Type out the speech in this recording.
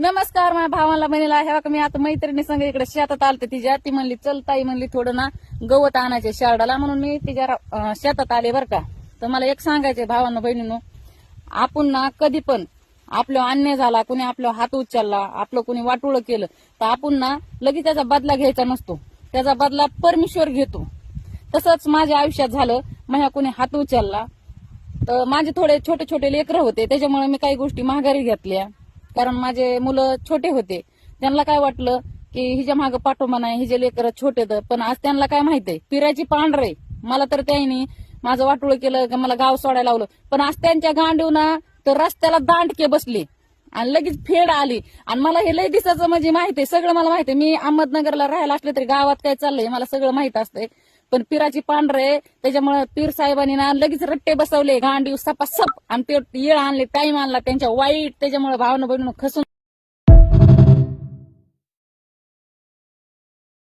नमस्कार. माझ्या भावाला बहिणीला हे बघा, मी आता मैत्रिणी संग इकडे शेतात आलते तिच्या. ती म्हणली चल ताई म्हणली थोडं ना गवत आणायचे शारडाला, म्हणून मी तिच्या शेतात आले बर का. तर मला एक सांगायचंय भावांनो बहिणींनो, आपण ना कधी पण आपला अन्याय झाला, कुणी आपला हात उचलला, आपलं कुणी वाटोळं केलं तर आपण ना लगेच त्याचा बदला घ्यायचा नसतो, त्याचा बदला परमेश्वर घेतो. तसंच माझ्या आयुष्यात झालं. माझ्या कुणी हात उचलला तर माझे थोडे छोटे छोटे लेकरं होते, त्याच्यामुळे मी काही गोष्टी माघारी घेतल्या. कारण माझे मुलं छोटे होते, त्यांना काय वाटलं की हिच्या मागं पाठोबा नाही, हिचे लेकर छोटे. तर पण आज त्यांना काय माहितीये, पिराची पांढरे. मला तर त्यांनी माझं वाटोळं केलं की मला गाव सोडायला लावलं, पण आज त्यांच्या गांडीवना तर रस्त्याला दांडके बसले आणि लगेच फेड आली. आणि मला हे लय दिसाचं म्हणजे माहितीये, सगळं मला माहितीये. मी अहमदनगरला राहायला असले तरी गावात काय चाललंय मला सगळं माहित असतंय. पण पिराची पांढरे त्याच्यामुळे पीर साहेबांनी ना लगेच रट्टे बसवले गांडी सपासप, आणि ते येळ आणले, टाइम आणला त्यांच्या वाईट. त्याच्यामुळे भावना बहिणीनं खसून